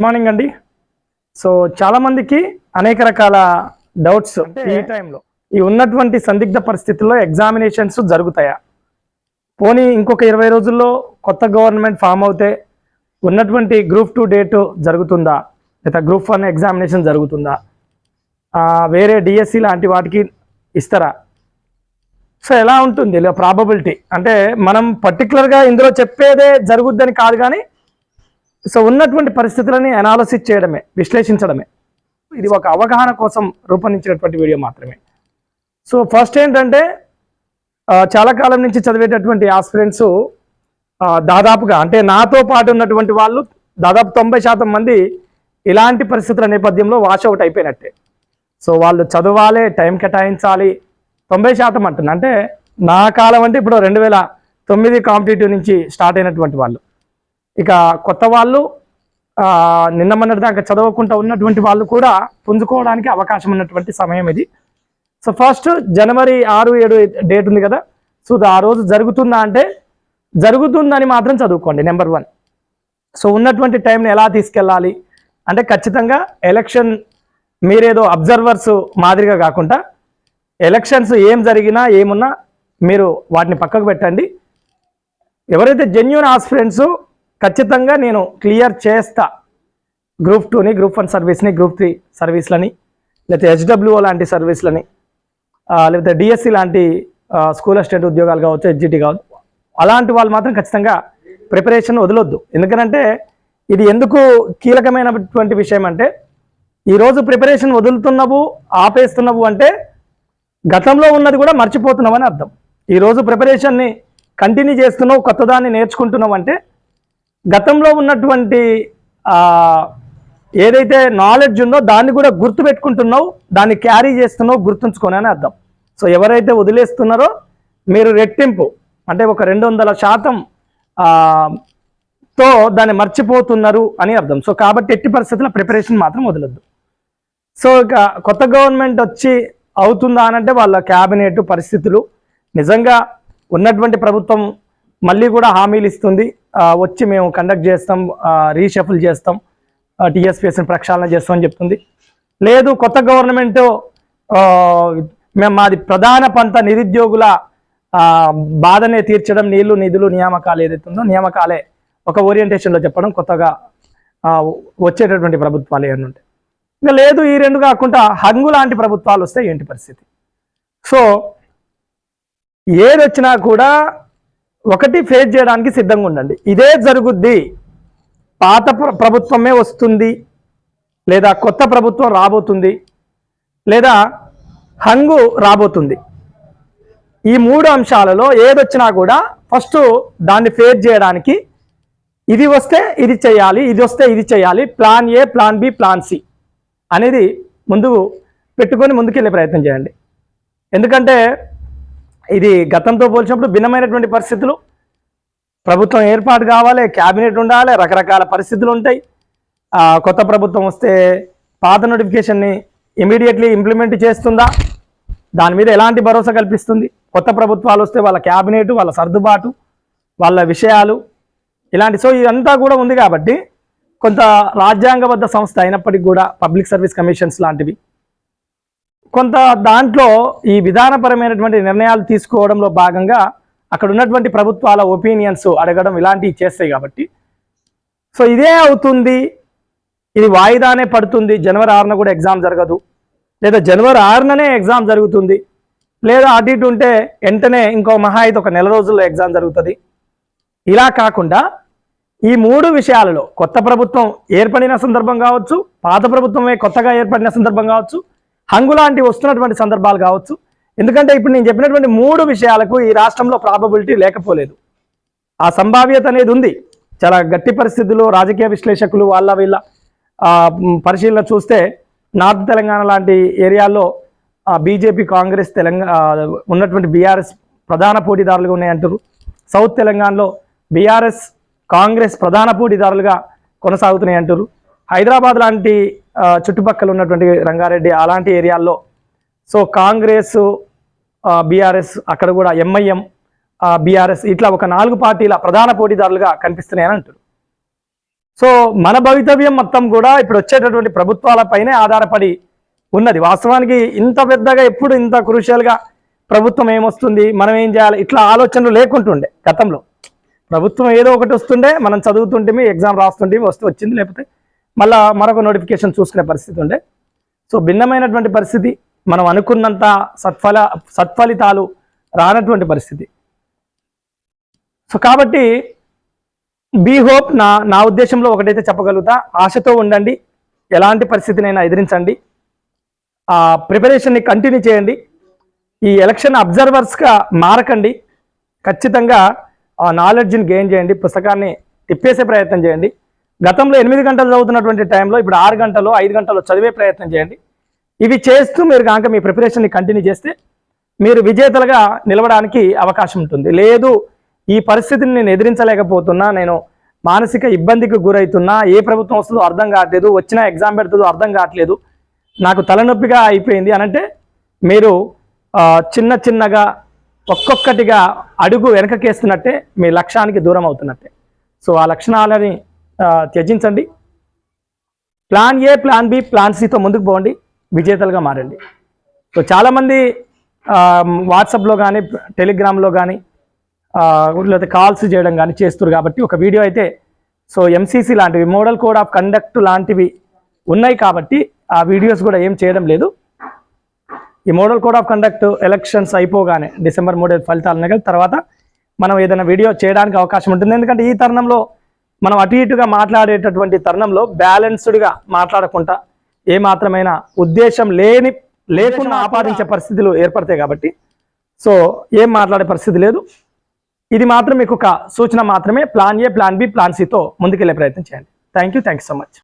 Morning అండి. So చాలా మందికి అనేక రకాల డౌట్స్ ఈ టైంలో ఈ ఉన్నటువంటి సందిగ్ధ పరిస్థితుల్లో ఎగ్జామినేషన్స్ జరుగుతాయా, పోనీ ఇంకొక 20 రోజుల్లో కొత్త గవర్నమెంట్ ఫామ్ అవుతే ఉన్నటువంటి గ్రూప్ 2 డేట్ జరుగుతుందా, లేదా గ్రూప్ 1 ఎగ్జామినేషన్ జరుగుతుందా, వేరే డిఎస్సి లాంటి వాటికి ఇస్తారా? సో ఎలా ఉంటుంది ప్రాబబిలిటీ అంటే మనం పర్టికులర్గా ఇందులో చెప్పేదే జరుగుద్దని కాదు, కానీ సో ఉన్నటువంటి పరిస్థితులని అనాలసిస్ చేయడమే, విశ్లేషించడమే. ఇది ఒక అవగాహన కోసం రూపొందించినటువంటి వీడియో మాత్రమే. సో ఫస్ట్ ఏంటంటే చాలా కాలం నుంచి చదివేటటువంటి ఆస్పిరెంట్స్ దాదాపుగా అంటే నాతో పాటు ఉన్నటువంటి వాళ్ళు దాదాపు 90% మంది ఇలాంటి పరిస్థితుల నేపథ్యంలో వాషౌట్ అయిపోయినట్టే. సో వాళ్ళు చదవాలి, టైం కేటాయించాలి, 90% అంటున్నా. అంటే నా కాలం అంటే ఇప్పుడు 2009 కాంపిటేటివ్ నుంచి స్టార్ట్ అయినటువంటి వాళ్ళు, ఇక కొత్త వాళ్ళు నిన్న మొన్నటి దాకా చదవకుండా ఉన్నటువంటి వాళ్ళు కూడా పుంజుకోవడానికి అవకాశం ఉన్నటువంటి సమయం ఇది. సో ఫస్ట్ జనవరి 6-7 డేట్ ఉంది కదా, సో ఆ రోజు జరుగుతుందా అంటే జరుగుతుందని మాత్రం చదువుకోండి. నెంబర్ 1. సో ఉన్నటువంటి టైంని ఎలా తీసుకెళ్ళాలి అంటే ఖచ్చితంగా ఎలక్షన్ మీరేదో అబ్జర్వర్స్ మాదిరిగా కాకుండా ఎలక్షన్స్ ఏం జరిగినా ఏమున్నా మీరు వాటిని పక్కకు పెట్టండి. ఎవరైతే జెన్యూన్ ఆస్పిరెంట్స్ ఖచ్చితంగా నేను క్లియర్ చేస్తా గ్రూప్ 2ని, గ్రూప్ 1 సర్వీస్ని, గ్రూప్ 3 సర్వీస్లని, లేకపోతే హెచ్డబ్ల్యూఓ లాంటి సర్వీస్లని, లేకపోతే డిఎస్సి లాంటి స్కూల్ అసిస్టెంట్ ఉద్యోగాలు కావచ్చు, హెచ్జిటి కావచ్చు, అలాంటి వాళ్ళు మాత్రం ఖచ్చితంగా ప్రిపరేషన్ వదలొద్దు. ఎందుకంటే ఇది ఎందుకు కీలకమైనటువంటి విషయం అంటే ఈరోజు ప్రిపరేషన్ వదులుతున్నావు, ఆపేస్తున్నావు అంటే గతంలో ఉన్నది కూడా మర్చిపోతున్నావు అని అర్థం. ఈరోజు ప్రిపరేషన్ని కంటిన్యూ చేస్తున్నావు, కొత్తదాన్ని నేర్చుకుంటున్నావు అంటే గతంలో ఉన్నటువంటి ఏదైతే నాలెడ్జ్ ఉందో దాన్ని కూడా గుర్తుపెట్టుకుంటున్నావు, దాన్ని క్యారీ చేస్తున్నావు, గుర్తుంచుకొని అని అర్థం. సో ఎవరైతే వదిలేస్తున్నారో మీరు రెట్టింపు అంటే ఒక 200% తో దాన్ని మర్చిపోతున్నారు అని అర్థం. సో కాబట్టి ఎట్టి పరిస్థితుల్లో ప్రిపరేషన్ మాత్రం వదలొద్దు. సో ఇక కొత్త గవర్నమెంట్ వచ్చి అవుతుందా అనంటే వాళ్ళ క్యాబినెట్ పరిస్థితులు నిజంగా ఉన్నటువంటి ప్రభుత్వం మళ్ళీ కూడా హామీలు ఇస్తుంది, వచ్చి మేము కండక్ట్ చేస్తాం, రీషఫుల్ చేస్తాం, టీఎస్పీఎస్ని ప్రక్షాళన చేస్తామని చెప్తుంది. లేదు కొత్త గవర్నమెంట్ మేము మాది ప్రధాన పంత నిరుద్యోగుల బాధనే తీర్చడం, నీళ్లు నిధులు నియామకాలు ఏదైతే ఉందో నియామకాలే ఒక ఓరియంటేషన్లో చెప్పడం కొత్తగా వచ్చేటటువంటి ప్రభుత్వాలు ఏమంటే, ఇంకా లేదు ఈ రెండు కాకుండా హంగు లాంటి ప్రభుత్వాలు వస్తే ఏంటి పరిస్థితి? సో ఏది వచ్చినా కూడా ఒకటి ఫేస్ చేయడానికి సిద్ధంగా ఉండండి. ఇదే జరుగుద్ది, పాత ప్రభుత్వమే వస్తుంది, లేదా కొత్త ప్రభుత్వం రాబోతుంది, లేదా హంగు రాబోతుంది. ఈ 3 అంశాలలో ఏదొచ్చినా కూడా ఫస్ట్ దాన్ని ఫేస్ చేయడానికి ఇది వస్తే ఇది చేయాలి, ఇది వస్తే ఇది చేయాలి, plan A, plan B, plan C అనేది ముందు పెట్టుకొని ముందుకెళ్ళే ప్రయత్నం చేయండి. ఎందుకంటే ఇది గతంతో పోల్చినప్పుడు భిన్నమైనటువంటి పరిస్థితులు, ప్రభుత్వం ఏర్పాటు కావాలి, క్యాబినెట్ ఉండాలి, రకరకాల పరిస్థితులు ఉంటాయి. కొత్త ప్రభుత్వం వస్తే పాత నోటిఫికేషన్ని ఇమీడియట్లీ ఇంప్లిమెంట్ చేస్తుందా, దాని మీద ఎలాంటి భరోసా కల్పిస్తుంది? కొత్త ప్రభుత్వాలు వస్తే వాళ్ళ క్యాబినెట్, వాళ్ళ సర్దుబాటు, వాళ్ళ విషయాలు ఇలాంటి, సో ఇదంతా కూడా ఉంది. కాబట్టి కొంత రాజ్యాంగబద్ధ సంస్థ అయినప్పటికీ కూడా పబ్లిక్ సర్వీస్ కమిషన్స్ లాంటివి కొంత దాంట్లో ఈ విధానపరమైనటువంటి నిర్ణయాలు తీసుకోవడంలో భాగంగా అక్కడ ఉన్నటువంటి ప్రభుత్వాల ఒపీనియన్స్ అడగడం ఇలాంటివి చేస్తాయి. కాబట్టి సో ఇదే అవుతుంది, ఇది వాయిదానే పడుతుంది, జనవరి 6న కూడా ఎగ్జామ్ జరగదు, లేదా జనవరి 6ననే ఎగ్జామ్ జరుగుతుంది, లేదా అటు ఇటు ఉంటే వెంటనే ఇంకో మహా అయితే ఒక నెల రోజుల్లో ఎగ్జామ్ జరుగుతుంది. ఇలా కాకుండా ఈ 3 విషయాలలో కొత్త ప్రభుత్వం ఏర్పడిన సందర్భం కావచ్చు, పాత ప్రభుత్వమే కొత్తగా ఏర్పడిన సందర్భం కావచ్చు, హంగు లాంటివి వస్తున్నటువంటి సందర్భాలు కావచ్చు. ఎందుకంటే ఇప్పుడు నేను చెప్పినటువంటి 3 విషయాలకు ఈ రాష్ట్రంలో ప్రాబబిలిటీ లేకపోలేదు, ఆ సంభావ్యత అనేది ఉంది. చాలా గట్టి పరిస్థితులు రాజకీయ విశ్లేషకులు వాళ్ళ వీళ్ళ పరిశీలన చూస్తే నార్త్ తెలంగాణ లాంటి ఏరియాల్లో బీజేపీ, కాంగ్రెస్, ఉన్నటువంటి బీఆర్ఎస్ ప్రధాన పోటీదారులుగా ఉన్నాయంటారు. సౌత్ తెలంగాణలో బీఆర్ఎస్, కాంగ్రెస్ ప్రధాన పోటీదారులుగా కొనసాగుతున్నాయి అంటారు. హైదరాబాద్ లాంటి చుట్టుపక్కల ఉన్నటువంటి రంగారెడ్డి అలాంటి ఏరియాల్లో సో కాంగ్రెస్, బీఆర్ఎస్, అక్కడ కూడా ఎంఐఎం, బీఆర్ఎస్ ఇట్లా ఒక 4 పార్టీల ప్రధాన పోటీదారులుగా కనిపిస్తున్నాయని అంటారు. సో మన భవితవ్యం మొత్తం కూడా ఇప్పుడు వచ్చేటటువంటి ప్రభుత్వాలపైనే ఆధారపడి ఉన్నది. వాస్తవానికి ఇంత పెద్దగా ఎప్పుడు ఇంత క్రూషియల్గా ప్రభుత్వం ఏమొస్తుంది, మనం ఏం చేయాలి, ఇట్లా ఆలోచనలు లేకుంటుండే. గతంలో ప్రభుత్వం ఏదో ఒకటి వస్తుండే, మనం చదువుతుంటే ఎగ్జామ్ రాస్తుంటే వచ్చింది, లేకపోతే మళ్ళీ మరొక నోటిఫికేషన్ చూసుకునే పరిస్థితి ఉండే. సో భిన్నమైనటువంటి పరిస్థితి, మనం అనుకున్నంత సత్ఫలితాలు రానటువంటి పరిస్థితి. సో కాబట్టి బీ హోప్. నా ఉద్దేశంలో ఒకటైతే చెప్పగలుగుతా, ఆశతో ఉండండి, ఎలాంటి పరిస్థితినైనా ఎదిరించండి, ప్రిపరేషన్ని కంటిన్యూ చేయండి, ఈ ఎలక్షన్ అబ్జర్వర్స్గా మారకండి, ఖచ్చితంగా ఆ నాలెడ్జ్ని గెయిన్ చేయండి, పుస్తకాన్ని తిప్పేసే ప్రయత్నం చేయండి. గతంలో 8 గంటలు చదువుతున్నటువంటి టైంలో ఇప్పుడు 6 గంటలు 5 గంటలు చదివే ప్రయత్నం చేయండి. ఇవి చేస్తూ మీరు కనుక మీ ప్రిపరేషన్ని కంటిన్యూ చేస్తే మీరు విజేతలుగా నిలవడానికి అవకాశం ఉంటుంది. లేదు, ఈ పరిస్థితిని నేను ఎదిరించలేకపోతున్నా, నేను మానసిక ఇబ్బందికి గురవుతున్నా, ఏ ప్రభుత్వం వస్తుందో అర్థం కావట్లేదు, వచ్చిన ఎగ్జామ్ పెడుతుందో అర్థం కావట్లేదు, నాకు తలనొప్పిగా అయిపోయింది అనంటే మీరు చిన్న చిన్నగా ఒక్కొక్కటిగా అడుగు వెనకకేస్తున్నట్టే మీ లక్ష్యానికి దూరం అవుతున్నట్టే. సో ఆ లక్షణాలని త్యజించండి. Plan A, plan B, plan సితో ముందుకు పోండి, విజేతలుగా మారండి. సో చాలామంది వాట్సాప్లో కానీ టెలిగ్రామ్లో కానీ లేకపోతే కాల్స్ చేయడం కానీ చేస్తారు కాబట్టి ఒక వీడియో అయితే సో ఎంసీసీ లాంటివి, మోడల్ కోడ్ ఆఫ్ కండక్ట్ లాంటివి ఉన్నాయి కాబట్టి ఆ వీడియోస్ కూడా ఏం చేయడం లేదు. ఈ model code of conduct elections అయిపోగానే December 3 ఫలితాలు ఉన్నాయి కదా, తర్వాత మనం ఏదైనా వీడియో చేయడానికి అవకాశం ఉంటుంది. ఎందుకంటే ఈ తరుణంలో మనం అటు ఇటుగా మాట్లాడేటటువంటి తరుణంలో బ్యాలెన్స్డ్గా మాట్లాడకుండా ఏమాత్రమైన ఉద్దేశం లేకుండా ఆపాదించే పరిస్థితులు ఏర్పడతాయి కాబట్టి సో ఏం మాట్లాడే పరిస్థితి లేదు. ఇది మాత్రం మీకు ఒక సూచన మాత్రమే. Plan A, plan B, plan సితో ముందుకెళ్లే ప్రయత్నం చేయండి. Thank you so much.